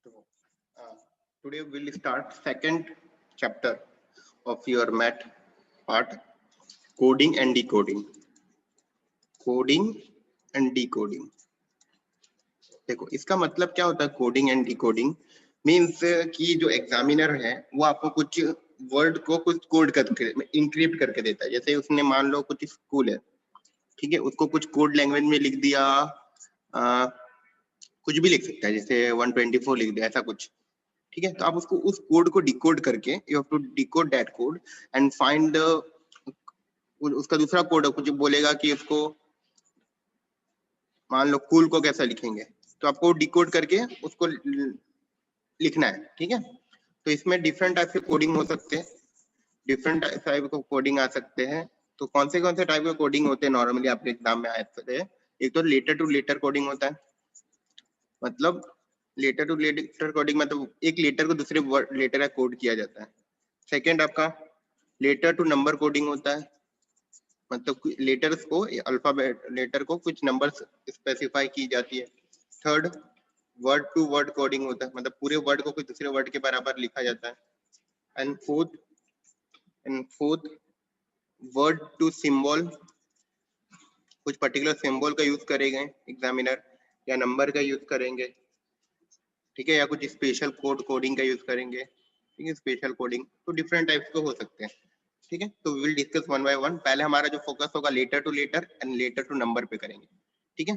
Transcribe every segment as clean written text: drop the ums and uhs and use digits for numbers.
So, today we'll start second chapter of your math part, coding and decoding. Coding and decoding. देखो इसका मतलब क्या होता है कोडिंग एंड डिकोडिंग मीन्स कि जो एग्जामिनर है वो आपको कुछ वर्ड को कुछ कोड करके इंक्रिप्ट करके देता है। जैसे उसने मान लो कुछ स्कूल है, ठीक है, उसको कुछ कोड लैंग्वेज में लिख दिया, कुछ भी लिख सकता है, जैसे 124 लिख दिया, ऐसा कुछ, ठीक है। तो आप उसको उस कोड को डिकोड करके you have to decode that code and find उसका दूसरा कोड कुछ बोलेगा कि उसको मान लो कूल को कैसा लिखेंगे, तो आपको डिकोड करके उसको लिखना है, ठीक है। तो इसमें डिफरेंट टाइप के कोडिंग हो सकते हैं, डिफरेंट टाइप के कोडिंग आ सकते हैं। तो कौन से टाइप के कोडिंग होते हैं नॉर्मली आपके एग्जाम में आए थे? एक तो लेटर टू लेटर कोडिंग होता है, मतलब लेटर टू लेटर कोडिंग मतलब एक लेटर को दूसरे लेटर का कोड किया जाता है। सेकंड आपका लेटर टू नंबर कोडिंग होता है, मतलब लेटर्स को अल्फाबेट लेटर को कुछ नंबर्स स्पेसिफाई की जाती है। Third word to word coding होता है, मतलब पूरे वर्ड को कुछ दूसरे वर्ड के बराबर लिखा जाता है। And fourth word to symbol, कुछ पर्टिकुलर सिंबल का यूज करेंगे एग्जामिनर या नंबर का यूज करेंगे, ठीक है, या कुछ स्पेशल कोड कोडिंग का यूज करेंगे, ठीक है, स्पेशल कोडिंग। तो डिफरेंट टाइप्स के हो सकते हैं, ठीक है। तो we will discuss one by one. पहले हमारा जो फोकस होगा letter to letter and letter to number पे करेंगे, ठीक है।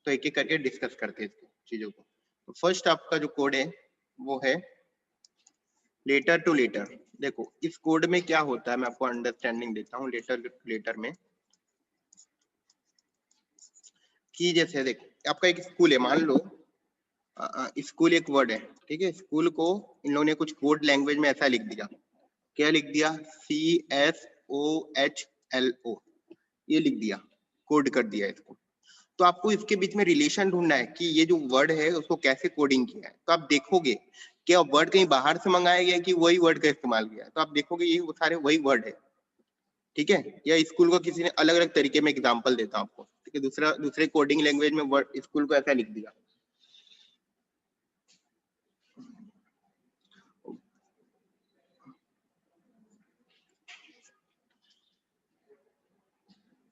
तो एक एक करके डिस्कस करते हैं इसको चीजों को। तो फर्स्ट आपका जो कोड है वो है लेटर टू लेटर। देखो इस कोड में क्या होता है, मैं आपको अंडरस्टैंडिंग देता हूँ लेटर टू लेटर में। कि जैसे देखो आपका एक स्कूल है, मान लो स्कूल एक वर्ड है, ठीक है। स्कूल को इन लोगों ने कुछ कोड लैंग्वेज में ऐसा लिख दिया, क्या लिख दिया? CSOHLO, ये लिख दिया, कोड कर दिया इसको। तो आपको इसके बीच में रिलेशन ढूंढना है कि ये जो वर्ड है उसको कैसे कोडिंग किया है। तो आप देखोगे क्या वर्ड कहीं बाहर से मंगाया गया कि वही वर्ड का इस्तेमाल किया है, तो आप देखोगे ये वो सारे वही वर्ड है, ठीक है। या स्कूल को किसी ने अलग अलग तरीके में एग्जाम्पल देता हूं आपको, ठीक है, दूसरे कोडिंग लैंग्वेज में वर्ड स्कूल को ऐसा लिख दिया।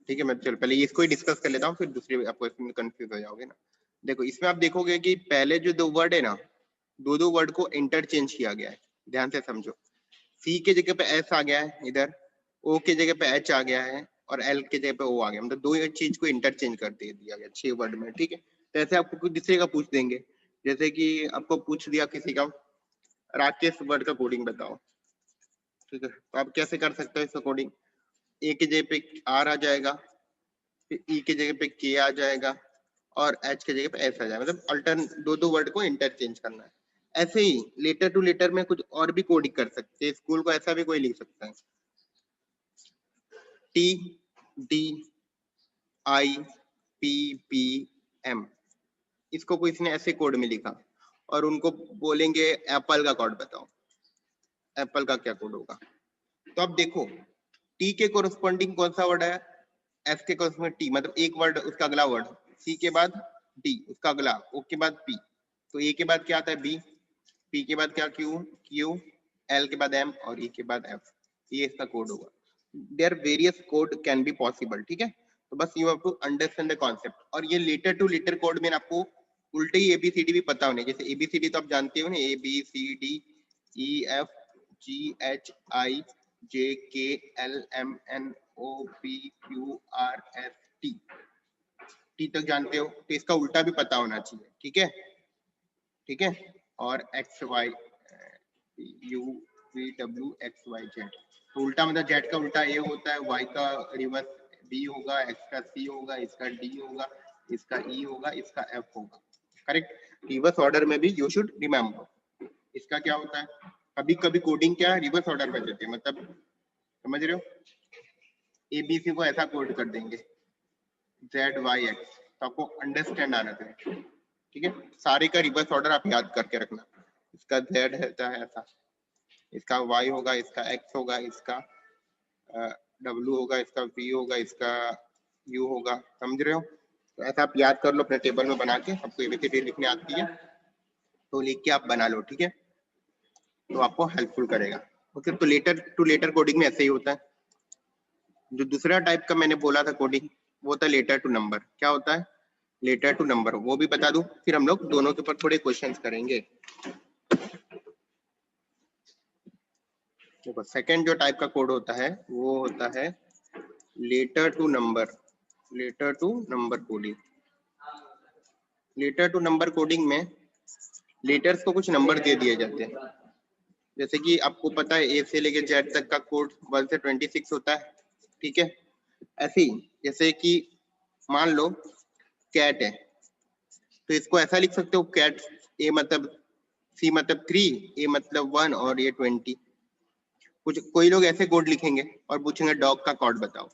ठीक है, मैं चलो पहले इसको ही डिस्कस कर लेता हूँ, फिर दूसरे आपको इसमें कंफ्यूज हो जाओगे ना। देखो इसमें आप देखोगे कि पहले जो दो वर्ड है ना, दो वर्ड को इंटरचेंज किया गया है, ध्यान से समझो। सी के जगह पे एस आ गया है इधर, ओ के जगह पे एच आ गया है और एल के जगह पे ओ आ गया, मतलब दो चीज को इंटरचेंज कर दिया गया 6 वर्ड में, ठीक है। तो ऐसे आपको कुछ दूसरे का पूछ देंगे, जैसे कि आपको पूछ दिया किसी का राकेश वर्ड का कोडिंग बताओ, ठीक है। तो आप कैसे कर सकते हो इसका कोडिंग? ए के जगह पे आर आ जाएगा, फिर ई के जगह पे के आ जाएगा और एच के जगह पे एस आ जाएगा, मतलब अल्टरन दो वर्ड को इंटरचेंज करना है। ऐसे ही लेटर टू लेटर में कुछ और भी कोडिंग कर सकते हैं, स्कूल को ऐसा भी कोई लिख सकता है, TDIPPM, इसको कोई इसने ऐसे कोड में लिखा और उनको बोलेंगे एप्पल का कोड बताओ, एप्पल का क्या कोड होगा? तो अब देखो टी के कोरस्पॉन्डिंग कौन सा वर्ड है? एस के कोरस्पॉन्डिंग टी, मतलब एक वर्ड उसका अगला वर्ड, सी के बाद डी उसका अगला, ओ के बाद पी, तो ए के बाद क्या आता है? बी, पी के बाद क्या? क्यू, एल के बाद एम और ई के बाद एफ, ये इसका कोड होगा। There various code can be possible, ठीक है। तो बस you have to understand the concept. और ये लेटर टू लेटर कोड में आपको उल्टे ही एबीसीडी भी पता होने, जैसे एबीसीडी तो आप जानते हो ना, ABCD EF GHI JKLMNOPQRST, T तक जानते हो, तो इसका उल्टा भी पता होना चाहिए, ठीक है, ठीक है। और XY UVWXYZ, तो उल्टा मतलब जेड का उल्टा ए होता है, वाई का रिवर्स बी होगा, एक्स का सी होगा, इसका डी होगा, इसका ई होगा, इसका एफ होगा, करेक्ट। रिवर्स ऑर्डर में भी यू शुड रिमेम्बर। इसका क्या होता है, कभी कभी कोडिंग क्या है रिवर्स ऑर्डर में देते हैं, मतलब समझ रहे हो, एबीसी को ऐसा कोड कर देंगे ZYX, तो आपको अंडरस्टैंड आना चाहिए, ठीक है। सारे का रिवर्स ऑर्डर आप याद करके रखना, इसका Z रहता है ऐसा, इसका Y होगा, इसका X होगा, इसका W होगा, इसका V होगा, इसका U होगा, समझ रहे हो। तो ऐसा आप याद कर लो अपने टेबल में बना के, आपको एबीसीडी लिखने आती है। तो लिख के आप बना लो, ठीक है, तो आपको हेल्पफुल करेगा। ओके, तो लेटर टू लेटर कोडिंग में ऐसे ही होता है। जो दूसरा टाइप का मैंने बोला था कोडिंग, वो होता है लेटर टू नंबर। क्या होता है? लेटर टू नंबर, वो भी बता दूं, फिर हम लोग दोनों के ऊपर थोड़े क्वेश्चंस करेंगे। देखो, सेकंड जो टाइप का कोड होता है वो होता है letter to number. Letter to number coding. Letter to number coding में लेटर्स को कुछ नंबर दे दिए जाते हैं। जैसे कि आपको पता है ए से लेके जेड तक का कोड 1 से 26 होता है, ठीक है। ऐसे ही जैसे कि मान लो कैट है, तो इसको ऐसा लिख सकते हो कैट, ए मतलब, सी मतलब 3, ए मतलब 1 और ये 20। कुछ कोई लोग ऐसे कोड लिखेंगे और पूछेंगे डॉग का कोड बताओ।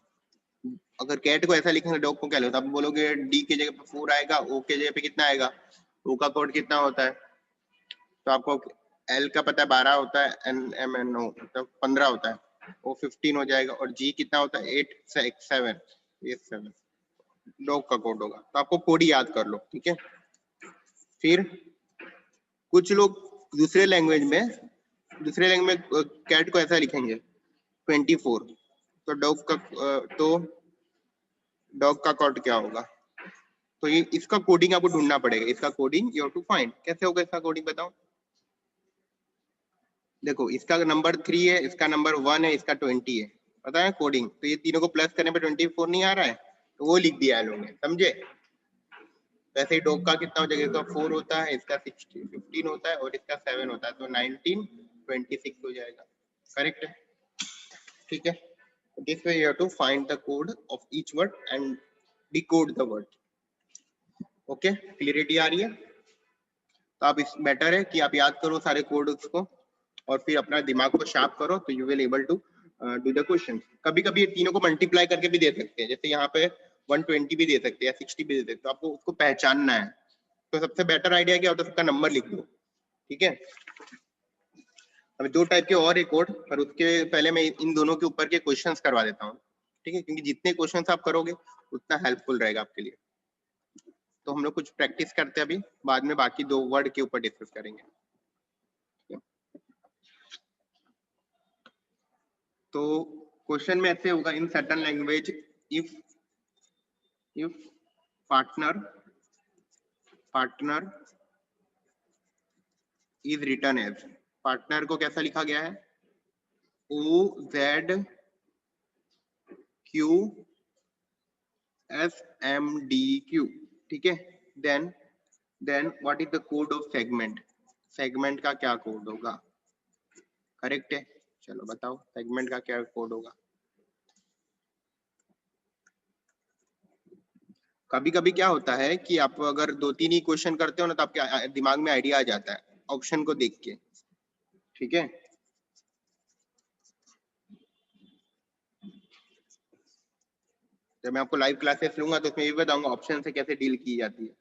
अगर कैट को ऐसा लिखेंगे डॉग को क्या लगता है? आप बोलोगे डी की जगह पे 4 आएगा, ओ की जगह पे कितना आएगा, ओ का कोड कितना होता है? तो आपको एल का पता है 12 होता है, एन एम एन ओ मतलब 15 होता है, ओ 15 हो जाएगा, और जी कितना होता है 8 7 डॉग का कोड होगा। तो आपको कोड याद कर लो, ठीक है। फिर कुछ लोग दूसरे लैंग्वेज में कैट को ऐसा लिखेंगे 24, तो डॉग का कोड क्या होगा? तो ये इसका कोडिंग आपको ढूंढना पड़ेगा। इसका coding you have to find. कैसे होगा इसका कोडिंग बताओ? देखो, इसका नंबर 3 है, इसका नंबर 1 है, इसका 20 है, पता है कोडिंग। तो ये तीनों को प्लस करने पे 24 नहीं आ रहा है, तो वो लिख दिया है लोगों ने, समझे? वैसे ही डॉग का कितना हो जाएगा? इसका 4 होता है, इसका 15 होता है और इसका 7 होता है, तो 19 26 हो जाएगा। करेक्ट है, ठीक है। This way you have to find the code of each word and decode the word. Okay, clarity आ रही है? तो आप इस बेटर है कि आप याद करो सारे कोड उसको और फिर अपना दिमाग को शार्प करो, तो you will able to do the question. कभी कभी ये तीनों को मल्टीप्लाई करके भी दे सकते हैं, जैसे यहाँ पे 120 भी दे सकते हैं या 60 भी दे सकते हैं, तो आपको उसको पहचानना है। तो सबसे बेटर आइडिया क्या होता है? उसका नंबर लिख दो, ठीक है। अभी दो टाइप के और एक कोड, पर उसके पहले मैं इन दोनों के ऊपर के क्वेश्चंस करवा देता हूँ, ठीक है, क्योंकि जितने क्वेश्चंस आप करोगे उतना हेल्पफुल रहेगा आपके लिए। तो हम लोग कुछ प्रैक्टिस करते हैं अभी, बाद में बाकी दो वर्ड के ऊपर डिस्कस करेंगे। तो क्वेश्चन में ऐसे होगा, in certain language if partner is written as, partner को कैसा लिखा गया है? OZQSMDQ, ठीक है। Then what is the code of segment? Segment का क्या कोड होगा? करेक्ट है, चलो बताओ सेगमेंट का क्या कोड होगा? कभी कभी क्या होता है कि आप अगर 2-3 ही क्वेश्चन करते हो ना, तो आपके दिमाग में आइडिया आ जाता है ऑप्शन को देख के, ठीक है। जब मैं आपको लाइव क्लासेस लूंगा तो उसमें ये बताऊंगा ऑप्शन से कैसे डील की जाती है।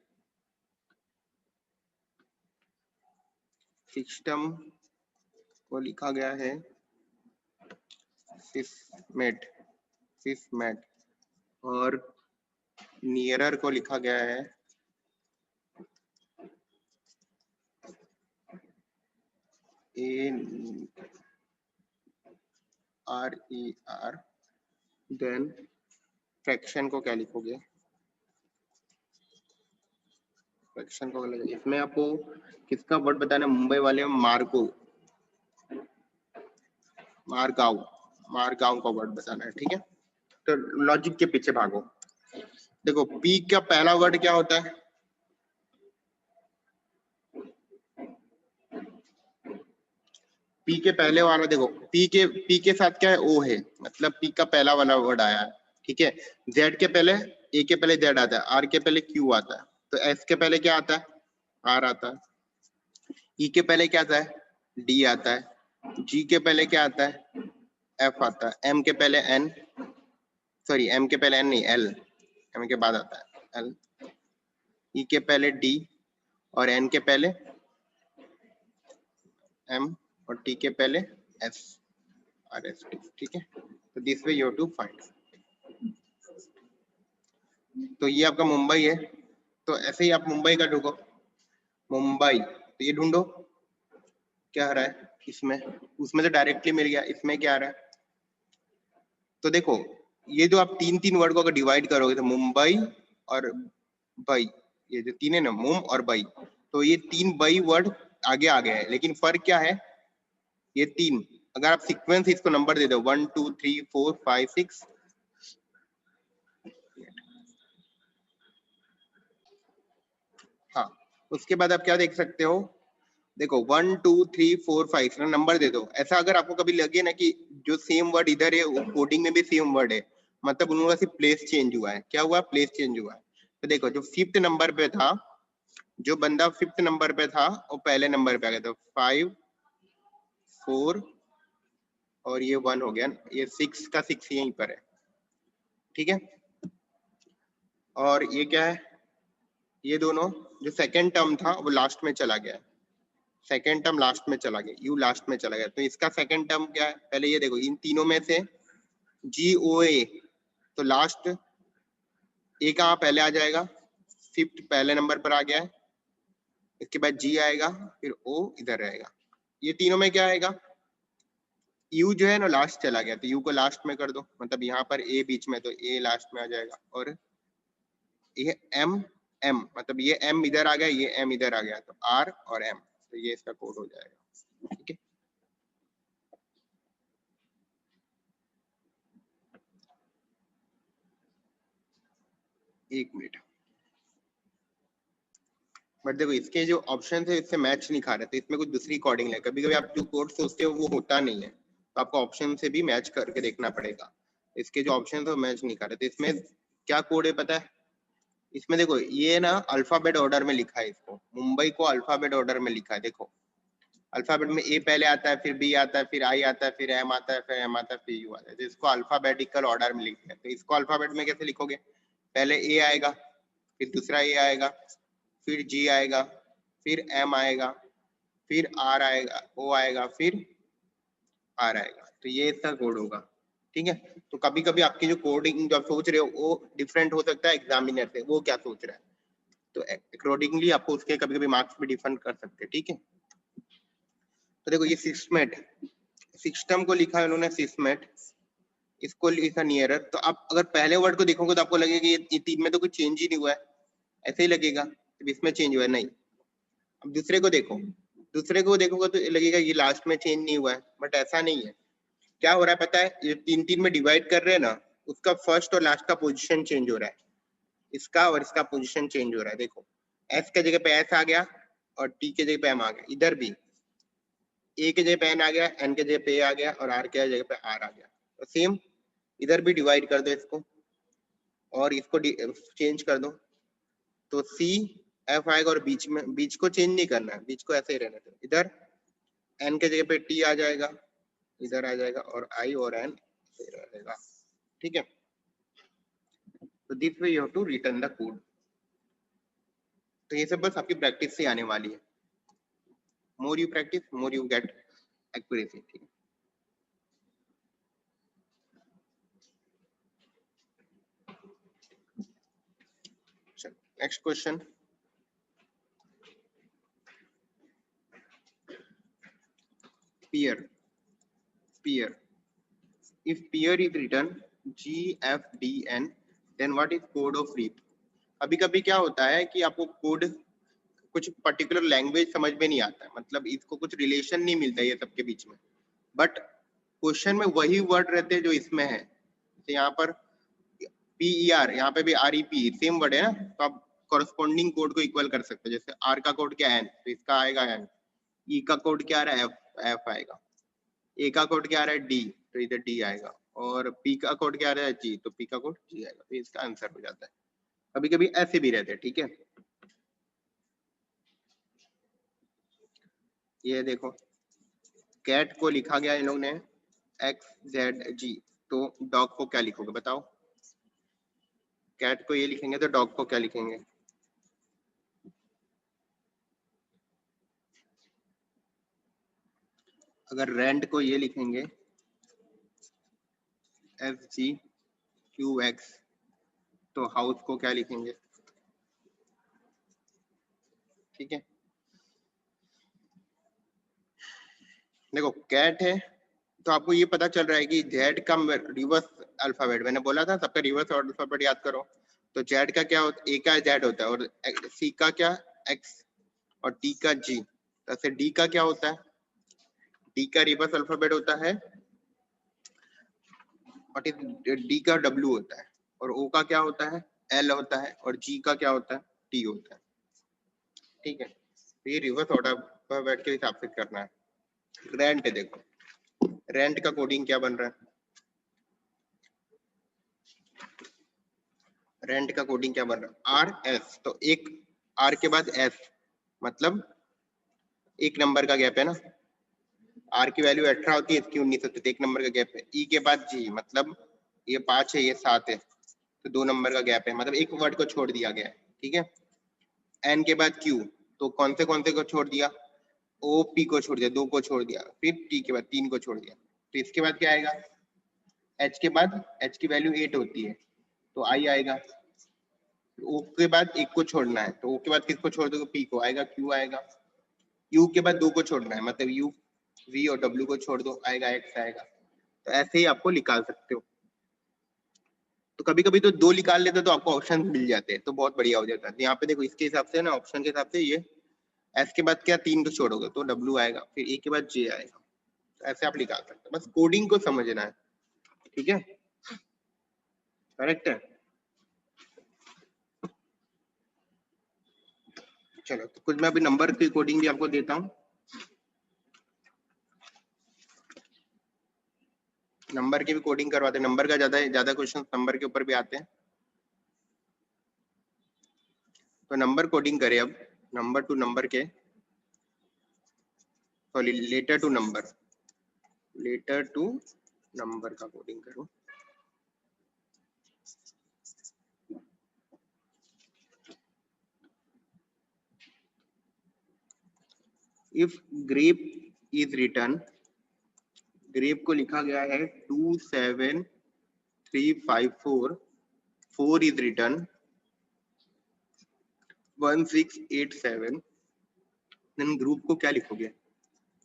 सिस्टम को लिखा गया है सिस्मेट और नियरर को लिखा गया है ARER। देन फ्रैक्शन को क्या लिखोगे? फ्रैक्शन को इसमें आपको किसका वर्ड बताना है? मुंबई वाले मारगांव का वर्ड बताना है, ठीक है। तो लॉजिक के पीछे भागो। देखो, पी का पहला वर्ड क्या होता है? पी के पहले वाला देखो, पी के साथ क्या है? ओ है, मतलब पी का पहला वाला वर्ड आया है, ठीक है। जेड के पहले, ए के पहले जेड आता है, आर के पहले क्यू आता है, तो एस के पहले क्या आता है? आर आता है। ई के पहले क्या आता है? डी आता है। जी के पहले क्या आता है? एफ आता है। एम के पहले एन, सॉरी एम के पहले एन नहीं, एल, एम के बाद आता है एल। ई के पहले डी और एन के पहले एम और टी के पहले एस, आर एस टी, ठीक है। तो this way you have to find. तो ये आपका मुंबई है, तो ऐसे ही आप मुंबई का ढूंढो, मुंबई तो ये ढूंढो क्या आ रहा है इसमें, उसमें तो डायरेक्टली मिल गया, इसमें क्या आ रहा है। तो देखो ये जो आप तीन तीन वर्ड को अगर डिवाइड करोगे तो मुंबई और बई, ये जो तीन है ना मुम और बई, तो ये तीन बई वर्ड आगे आ गया है, लेकिन फर्क क्या है, ये तीन अगर आप सीक्वेंस इसको नंबर दे दो 1 2 3 4 5 6, हाँ उसके बाद आप क्या देख सकते हो, देखो 1 2 3 4 5 ना नंबर दे दो। ऐसा अगर आपको कभी लगे ना कि जो सेम वर्ड इधर है वो कोडिंग में भी सेम वर्ड है, मतलब उन लोगों का सिर्फ प्लेस चेंज हुआ है। क्या हुआ, प्लेस चेंज हुआ है। तो देखो जो 5th नंबर पे था, जो बंदा 5th नंबर पे था वो पहले नंबर पे आ गया, तो 5 4 और ये 1 हो गया, ये 6 का 6 यहीं पर है, ठीक है। और ये क्या है, ये दोनों जो सेकंड टर्म था वो लास्ट में चला गया, सेकंड टर्म लास्ट में चला गया, यू लास्ट में चला गया, तो इसका सेकंड टर्म क्या है, पहले ये देखो इन तीनों में से जी ओ ए, तो लास्ट ए कहाँ पहले आ जाएगा, 5th पहले नंबर पर आ गया है, इसके बाद जी आएगा, फिर ओ इधर रहेगा, ये तीनों में क्या आएगा, यू जो है ना लास्ट चला गया, तो यू को लास्ट में कर दो, मतलब यहाँ पर ए बीच में, तो ए लास्ट में आ जाएगा, और ये एम एम, मतलब ये एम इधर आ गया, ये एम इधर आ गया, तो आर और एम, तो ये इसका कोड हो जाएगा, ठीक है। एक मिनट, बट देखो इसके जो ऑप्शन है इससे मैच नहीं खा रहे, तो इसमें कुछ दूसरी कोडिंग है, कभी कभी आप जो कोड सोचते हो वो होता नहीं है, तो आपको ऑप्शन से भी मैच करके देखना पड़ेगा। इसके जो ऑप्शन है वो मैच नहीं खा रहे, तो इसमें क्या कोड है पता है, इसमें देखो ये ना अल्फाबेट ऑर्डर में लिखा है, इसको मुंबई को अल्फाबेट ऑर्डर में लिखा है, देखो अल्फाबेट में ए पहले आता है, फिर बी आता है, फिर आई आता है, फिर एम आता है, फिर एम आता है, फिर यू आता है, तो इसको अल्फाबेटिकल ऑर्डर में लिखा है। तो इसको अल्फाबेट में कैसे लिखोगे, पहले ए आएगा, फिर दूसरा ए आएगा, फिर जी आएगा, फिर एम आएगा, फिर आर आएगा, ओ आएगा, फिर आर आएगा, तो ये इसका कोड होगा, ठीक है। तो कभी कभी आपकी जो कोडिंग जो आप सोच रहे हो वो डिफरेंट हो सकता है एग्जामिनर से, वो क्या सोच रहा है, तो अकॉर्डिंगली आपको उसके कभी कभी मार्क्स भी डिफरेंट कर सकते हैं, ठीक है। तो देखो ये सिस्टमेट, सिस्टम को लिखा है उन्होंने सिस्टमेट, इसको लिखा नियरर, तो आप अगर पहले वर्ड को देखोगे तो आपको लगेगा कि ये तीन में तो कुछ चेंज ही नहीं हुआ है, ऐसे ही लगेगा, तो इसमें चेंज हुआ है नहीं। अब दूसरे को देखो, दूसरे को देखोगे तो लगेगा ये लास्ट में चेंज नहीं हुआ है, बट ऐसा नहीं है। क्या हो रहा है पता है, ये तीन तीन में डिवाइड कर रहे हैं ना, उसका फर्स्ट और लास्ट का पोजीशन चेंज हो रहा है, इसका और इसका पोजीशन चेंज हो रहा है। देखो एस के जगह पे एस आ गया और टी के जगह पे एम आ गया, इधर भी ए के जगह पे एन आ गया, एन के जगह पे ए आ गया, और आर के जगह पे आर आ गया, तो सेम इधर भी डिवाइड कर दो इसको और इसको चेंज कर दो, तो सी एफ आएगा, और बीच में बीच को चेंज नहीं करना है, बीच को ऐसे ही रहना है, इधर एन के जगह पे टी आ जाएगा, इधर आ जाएगा, और आई और एन रहेगा, ठीक है। तो this way you have to return the code. तो ये सब बस आपकी प्रैक्टिस से आने वाली है, more you practice more you get accuracy, ठीक है। Next question, peer, peer, if peer is written GFDN then what is code of reap। अभी कभी क्या होता है कि आपको कोड कुछ पर्टिकुलर लैंग्वेज समझ में नहीं आता है, मतलब इसको कुछ रिलेशन नहीं मिलता है ये सबके बीच में, बट क्वेश्चन में वही वर्ड रहते हैं जो इसमें है, तो यहाँ पर PER, यहाँ पे भी REP सेम वर्ड है ना, तो आप कॉरस्पॉन्डिंग कोड को इक्वल कर सकते हो, जैसे R का कोड क्या है N, तो इसका आएगा N, E का कोड क्या आ रहा है F आएगा, ए का कोड क्या आ रहा है डी, तो इधर डी आएगा, और पी का कोड क्या आ रहा है जी, तो पी का कोड जी आएगा, तो इसका आंसर हो जाता है। कभी कभी ऐसे भी रहते हैं, ठीक है। ये देखो कैट को लिखा गया इन लोग ने XZG, तो डॉग को क्या लिखोगे बताओ, कैट को ये लिखेंगे तो डॉग को क्या लिखेंगे, अगर रेंट को ये लिखेंगे FGQX, तो हाउस को क्या लिखेंगे, ठीक है। देखो कैट है तो आपको ये पता चल रहा है कि जेड का रिवर्स अल्फाबेट, मैंने बोला था सबका रिवर्स अल्फाबेट याद करो। तो जेड का क्या होता है, ए का जेड होता है, और सी का क्या एक्स, और टी का जी। ऐसे डी का क्या होता है, डी का रिवर्स अल्फाबेट होता है, और डी का डब्ल्यू होता है, और ओ का क्या होता है एल होता है, और जी का क्या होता है टी होता है। ठीक है, तो ये रिवर्स ऑर्डर अल्फाबेट के हिसाब से करना है। रेंट देखो, रेंट का कोडिंग क्या बन रहा है, रेंट का कोडिंग क्या बन रहा है आर एस। तो एक आर के बाद एस मतलब एक नंबर का गैप है ना, आर की वैल्यू 18 होती है, इसकी 19 होती है, एक नंबर का गैप है। ई के बाद जी मतलब ये 5 है ये 7 है, तो 2 नंबर का गैप है, मतलब एक वर्ड को छोड़ दिया गया है। ठीक है, एन के बाद क्यू, तो कौन से को छोड़ दिया, ओ पी को छोड़ दिया, 2 को छोड़ दिया, फिर टी के बाद 3 को छोड़ दिया। तो इसके बाद क्या आएगा, एच के बाद, एच की वैल्यू 8 होती है तो आई आएगा। ओ के बाद एक को छोड़ना है, तो ओ के बाद किसको छोड़ दोगे, पी को, आएगा क्यू आएगा। यू के बाद 2 को छोड़ना है, मतलब यू वी और डब्ल्यू को छोड़ दो, आएगा एक्स आएगा। तो ऐसे ही आपको निकाल सकते हो। तो कभी कभी तो 2 निकाल लेते तो आपको ऑप्शन मिल जाते हैं, तो बहुत बढ़िया हो जाता है। यहाँ पे देखो इसके हिसाब से ना, ऑप्शन के हिसाब से ये एस के बाद क्या 3 को छोड़ोगे तो डब्ल्यू आएगा, फिर ए के बाद जे आएगा। तो ऐसे आप निकाल सकते हो, बस कोडिंग को समझना है। ठीक है, करेक्ट है। चलो तो कुछ मैं अभी नंबर की कोडिंग भी आपको देता हूँ। नंबर की भी कोडिंग करवाते हैं, नंबर का ज्यादा क्वेश्चन नंबर के ऊपर भी आते हैं। तो नंबर कोडिंग करें अब, नंबर टू नंबर के, sorry letter to number, letter to number का कोडिंग करो। If grape is return, grape को लिखा गया है 27354, 4 इज रिटर्न 1687, देन ग्रुप को क्या लिखोगे,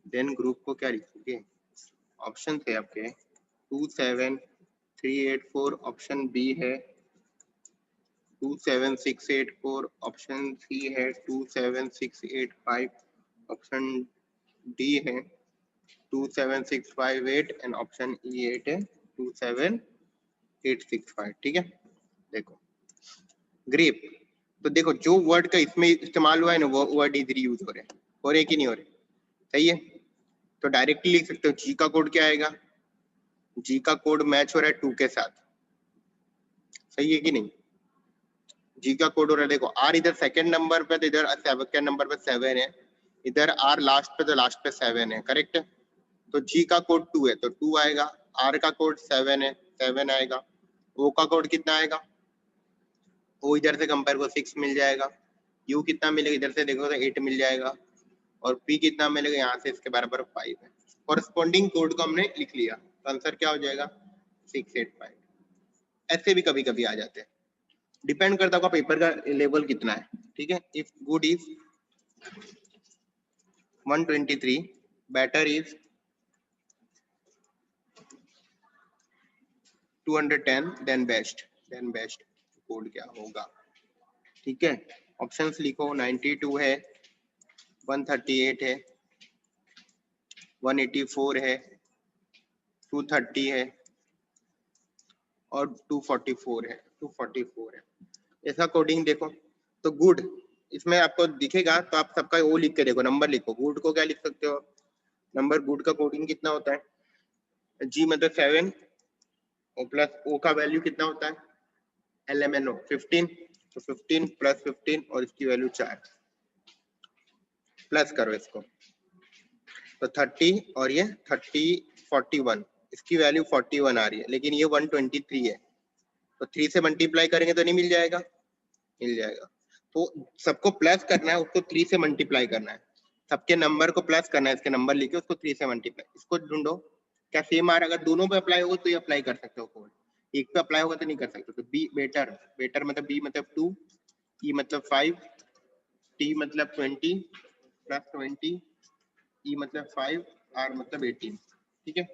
देन ग्रुप को क्या लिखोगे, ऑप्शन थे आपके 27384, ऑप्शन बी है 27684, ऑप्शन सी है 27685, ऑप्शन डी है 27658, एंड ऑप्शन ई 8 है 27865। ठीक है, देखो ग्रेप, तो देखो जो वर्ड का इसमें इस्तेमाल हुआ है ना, वो वर्ड इधर यूज हो रहे हैं, और एक ही नहीं हो रहे। सही है, तो डायरेक्टली लिख सकते हो जी का कोड क्या आएगा, जी का कोड मैच हो रहा है 2 के साथ। सही है कि नहीं, जी का कोड हो रहा है, देखो आर इधर सेकंड नंबर पे, तो इधर सेकंड नंबर पे 7 है, इधर आर लास्ट पे, तो लास्ट पे 7 है, करेक्ट है। तो जी का कोड 2 है तो 2 आएगा, आर का कोड 7 है 7 आएगा, ओ का कोड कितना आएगा, ओ इधर से कंपेयर को 6 मिल जाएगा, यू कितना मिलेगा इधर से देखो तो 8 मिल जाएगा, और पी कितना मिलेगा यहाँ से इसके बराबर 5 है। कॉरेस्पॉन्डिंग कोड को हमने लिख लिया, तो आंसर क्या हो जाएगा 685। ऐसे भी कभी कभी आ जाते हैं, डिपेंड करता होगा पेपर का लेवल कितना है। ठीक है, if good is 123, better is 210, then best, then best code क्या होगा। ठीक है, ऑप्शंस लिखो, 92 है, 138 है, 184 है, 230 है, और 244 है, 244 है। ऐसा कोडिंग देखो, तो गुड इसमें आपको दिखेगा, तो आप सबका वो लिख के देखो, नंबर लिखो, गुड को क्या लिख सकते हो, नंबर गुड का कोडिंग कितना होता है, जी मतलब 7, और प्लस ओ का वैल्यू कितना होता है, LMNO 15, तो 15 प्लस 15 और इसकी वैल्यू 4, प्लस करो इसको, तो 30 और ये 30 41, इसकी वैल्यू 41 आ रही है, लेकिन ये 123 है, तो 3 से मल्टीप्लाई करेंगे तो नहीं मिल जाएगा, मिल जाएगा। तो सबको प्लस करना है, उसको 3 से मल्टीप्लाई करना है, सबके नंबर को प्लस करना है, इसके नंबर लिखे उसको 3 से मल्टीप्लाई, इसको ढूंढो क्या सेम आ रहा है, अगर दोनों पे अप्लाई होगा तो ये अप्लाई कर सकते हो कोड, एक पे अप्लाई होगा तो नहीं कर सकते। तो बी बेटर, बेटर मतलब बी मतलब 2, ई मतलब 5, टी मतलब 20 प्लस 20, ई मतलब 5 आर मतलब 18, ठीक है।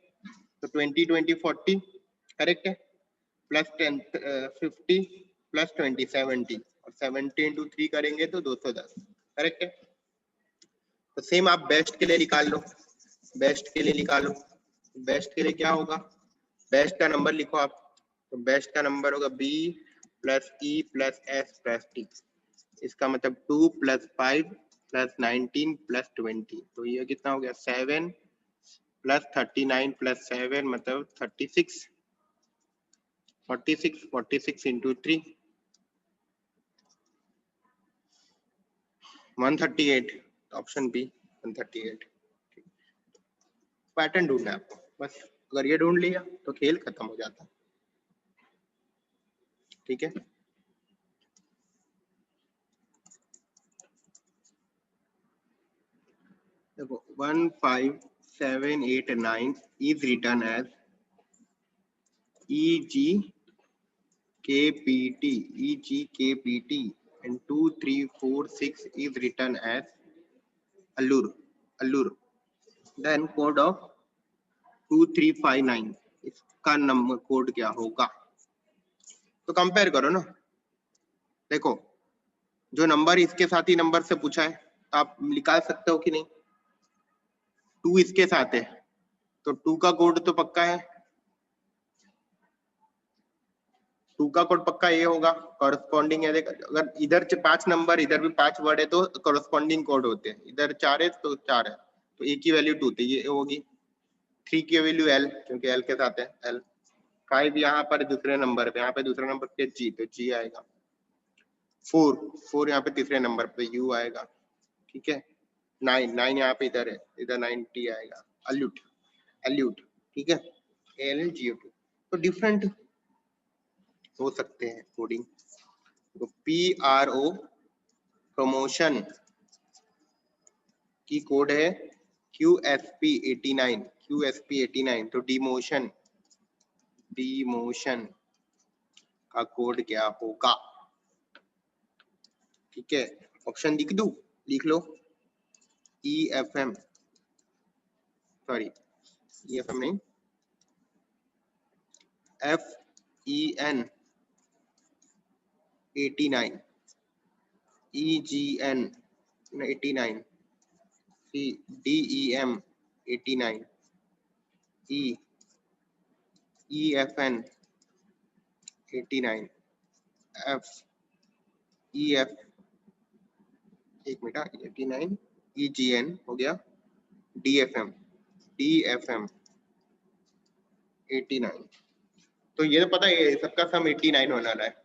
तो 20 20 40 करेक्ट है, प्लस 10 50 प्लस 20 70 और 70 इंटू 3 करेंगे तो 210, करेक्ट है। तो सेम आप बेस्ट के लिए निकाल लो, बेस्ट के लिए निकालो, बेस्ट के लिए क्या होगा, बेस्ट का नंबर लिखो आप, तो बेस्ट का नंबर होगा b plus E plus S plus T, इसका मतलब 2 प्लस 5 प्लस 19 प्लस 20, तो ये कितना हो गया 7 प्लस 39 प्लस 7 मतलब 36, 46 इंटू 3 138, ऑप्शन बी 138। पैटर्न ढूंढना है आपको बस, अगर ये ढूंढ लिया तो खेल खत्म हो जाता, ठीक है। देखो 15789 is written as EGKPT and 2346 is written as Allur. Then code of 2359, इसका नंबर कोड क्या होगा, तो कंपेयर करो ना। देखो जो नंबर इसके साथ ही नंबर से पूछा है आप निकाल सकते हो कि नहीं, 2 इसके साथ है तो 2 का कोड तो पक्का है, 2 का कोड पक्का ये होगा, कॉरेस्पॉन्डिंग है। देख अगर इधर 5 नंबर इधर भी 5 वर्ड है तो कॉरेस्पॉन्डिंग कोड होते हैं, इधर 4 है तो 4 है, तो ए की वैल्यू 2 तो ये होगी, 3 की वैल्यू एल क्योंकि एल के साथ है एल, 5 यहाँ पर दूसरे नंबर पे, यहाँ पे दूसरे नंबर पे जी तो जी आएगा, 4 यहाँ पे तीसरे नंबर पे यू आएगा, ठीक है। 9 यहाँ पे इधर है, इधर 90 आएगा, अल्यूट, ठीक है, ALGO2, तो डिफरेंट हो सकते हैं कोडिंग। तो PRO प्रमोशन की कोड है QSP89, तो डिमोशन का कोड क्या होगा, ठीक है। ऑप्शन लिख दूं, लिख लो, EFM नहीं, FEN 89, EGN 89, DEM 89, EFN 89, EF 89, EGN हो गया, DFM 89, तो ये तो पता है सबका सम 89 होने वाला है।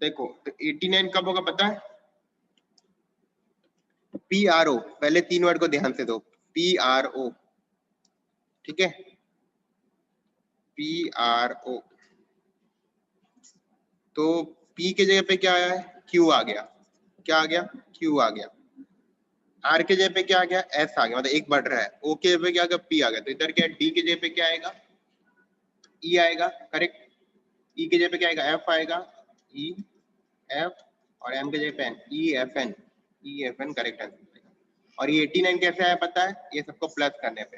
देखो तो 89 कब होगा पता है, PRO, पहले 3 वर्ड को ध्यान से दो, PRO, ठीक है, PRO, तो P के जगह पे क्या आया है, Q आ गया, क्या आ गया, Q आ गया, R के जगह पे क्या आ गया, S आ गया, मतलब एक बढ़ रहा है, O के जगह पे क्या आ गया, P आ गया, तो इधर क्या है, D के जगह पे क्या आएगा, E आएगा, करेक्ट, E के जगह पे क्या आएगा, F आएगा, E F, और M के जगह पे EFN करेक्ट आंसर। और ये 89 कैसे आया पता है, ये सबको प्लस करने पे,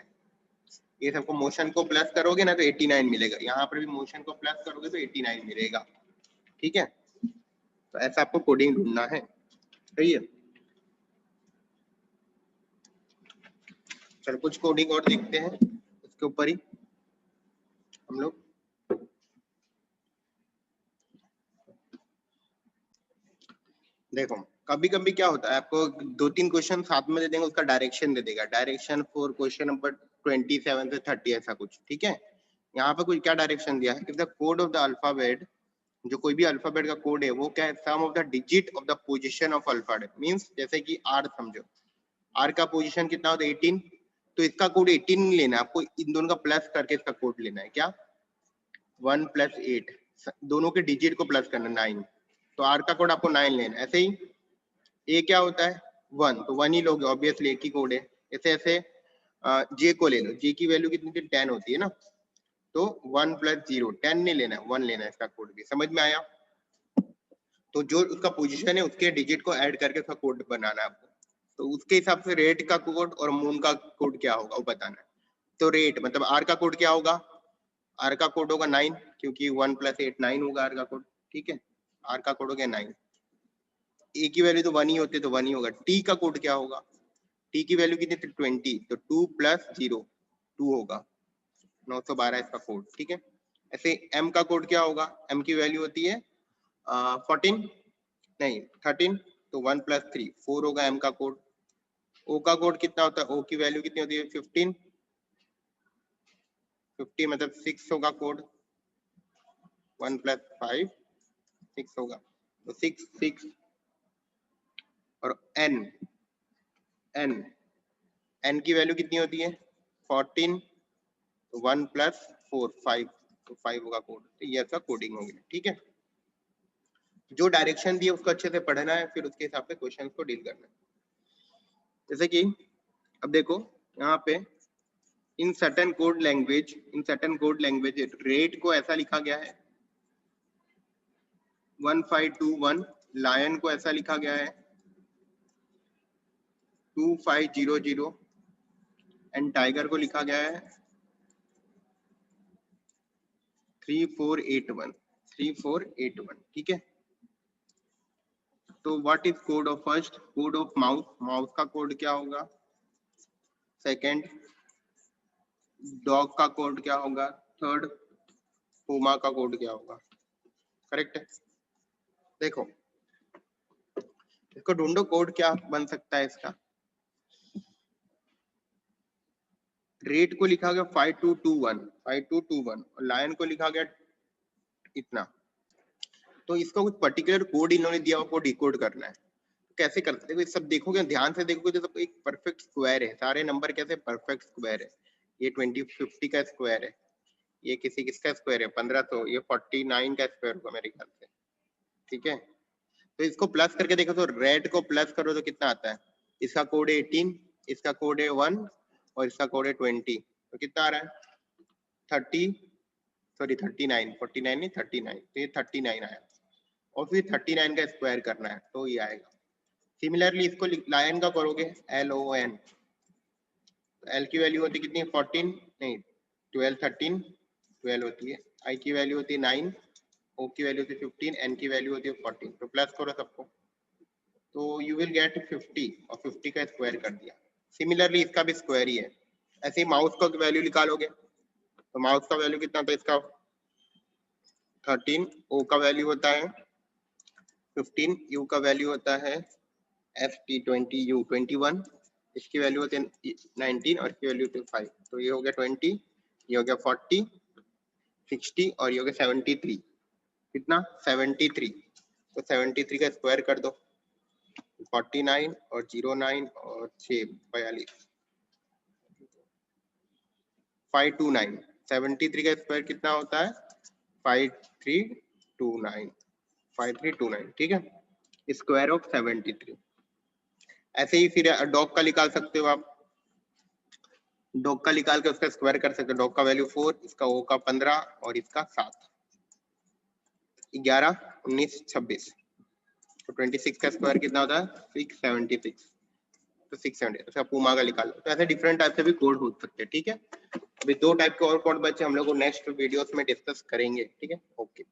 ये सबको मोशन को प्लस करोगे ना तो 89 मिलेगा, यहाँ पर भी मोशन को प्लस करोगे तो 89 मिलेगा, ठीक है। तो ऐसा आपको कोडिंग ढूंढना है, सही है। चलो कुछ कोडिंग और देखते हैं इसके ऊपर ही हम लोग। देखो कभी कभी क्या होता है, आपको 2-3 क्वेश्चन साथ में दे देंगे, उसका डायरेक्शन दे देगा, डायरेक्शन फॉर क्वेश्चन नंबर 27 से 30 ऐसा कुछ, ठीक है। यहाँ पे कुछ क्या डायरेक्शन दिया है, if the code of the alphabet, जो कोई भी अल्फाबेट का कोड है वो क्या है, sum of the digit of the position of alphabet, means जैसे कि आर समझो, आर का पोजीशन कितना होता है 18, तो इसका कोड 18 लेना है आपको, इन दोनों का प्लस करके इसका कोड लेना है, क्या 1 + 8, दोनों के डिजिट को प्लस करना 9, तो आर का कोड आपको 9 लेना। ऐसे ही ए क्या होता है 1, तो 1 ही लोगे ऑब्वियसली, एक ही कोड है। ऐसे ऐसे जे को ले लो, जे की वैल्यू कितनी थी 10 होती है ना, तो 1 + 0, 10 नहीं लेना, 1 लेना है, इसका कोड भी समझ में आया। तो जो उसका पोजीशन है उसके डिजिट को ऐड करके उसका कोड बनाना है आपको, तो उसके हिसाब से रेट का कोड और मून का कोड क्या होगा वो बताना है। तो रेट मतलब आर का कोड क्या होगा, आर का कोड होगा 9, क्योंकि 1 + 8 9 होगा आर का कोड, ठीक है। आर का कोड हो गया 9, ए की वैल्यू तो 1 ही होती है तो 1 ही होगा। टी का कोड क्या होगा, टी की वैल्यू कितनी थी 20, तो 2 + 0 2 होगा, 912 इसका कोड, ठीक है। ऐसे एम का कोड क्या होगा, एम की वैल्यू होती है 14 नहीं 13, तो 1 + 3 4 होगा एम का कोड। ओ का कोड कितना होता है, ओ की वैल्यू कितनी होती है 15 50 मतलब 6 होगा कोड, 1 + 5 6 होगा, तो 6 6 और एन एन एन की वैल्यू कितनी होती है 14, तो 1 + 4 5, तो 5 होगा कोड। तो ये आपका कोडिंग हो गया, ठीक है। जो डायरेक्शन दी है उसको अच्छे से पढ़ना है, फिर उसके हिसाब से क्वेश्चन को डील करना है। जैसे कि अब देखो यहाँ पे in certain code language rate को ऐसा लिखा गया है 1521, लायन को ऐसा लिखा गया है 2500 एंड टाइगर को लिखा गया है 3481, ठीक है। तो what is code of first, code of mouse, mouse का कोड क्या होगा, सेकंड डॉग का कोड क्या होगा, थर्ड पूमा का कोड क्या होगा, करेक्ट है। देखो इसको ढूंढो कोड क्या बन सकता है इसका। रेट को लिखा गया 5221 और लायन को लिखा गया इतना, तो इसका कुछ पर्टिकुलर कोड इन्होंने दिया हुआ, कोड डिकोड करना है। कैसे करते, देखो सब देखोगे ध्यान से देखोगे तो एक परफेक्ट स्क्वायर है, सारे नंबर कैसे परफेक्ट स्क्वायर है। ये 2050 का स्क्वायर है, ये किसी किसका स्क्वायर है 1500, ये 49 का स्क्वायर होगा मेरे ख्याल से, ठीक है। तो इसको प्लस करके देखो, तो रेड को प्लस करो तो कितना आता है, इसका कोड है 18, इसका कोड है 1 और इसका कोड है 20, तो कितना आ रहा है 39 49 नहीं 39, तो ये 39 आया और फिर 39 का स्क्वायर करना है तो ये आएगा। सिमिलरली इसको लायन का करोगे LON, एल की वैल्यू होती है कितनी 14 नहीं 12 13 12 होती है, आई की वैल्यू होती है 9, ओ की वैल्यू होती है 15, एन की वैल्यू होती है 14, तो प्लस करो सबको तो यू विल गेट 50 और 50 का स्क्वायर कर दिया। सिमिलरली इसका भी स्क्वायर ही है। ऐसे ही माउस का वैल्यू निकालोगे तो माउस का वैल्यू कितना था इसका 13, ओ का वैल्यू होता है 15, यू का वैल्यू होता है FT20 U 21, इसकी वैल्यू होती है 19 और इसकी वैल्यू होती है 5, तो ये हो गया 20, ये हो गया 40 60 और ये हो गया 73, कितना 73, तो 73 का स्क्वायर कर दो 49 और 09 और 6 42 529, 73 का स्क्वायर कितना होता है 5329, ठीक है, स्क्वायर ऑफ 73। ऐसे ही फिर डॉग का निकाल सकते हो आप, डॉग का निकाल के उसका स्क्वायर कर सकते हो, डॉग का वैल्यू 4, इसका ओ का 15 और इसका 7 11 19 26, तो 26 का स्क्वायर कितना होता है 676, तो 670, तो पूमा का निकाल लो। तो ऐसे डिफरेंट टाइप से भी कोड हो सकते हैं, ठीक है। अभी 2 टाइप के और कोड बचे, हम लोग नेक्स्ट वीडियोस में डिस्कस करेंगे, ठीक है। ओके।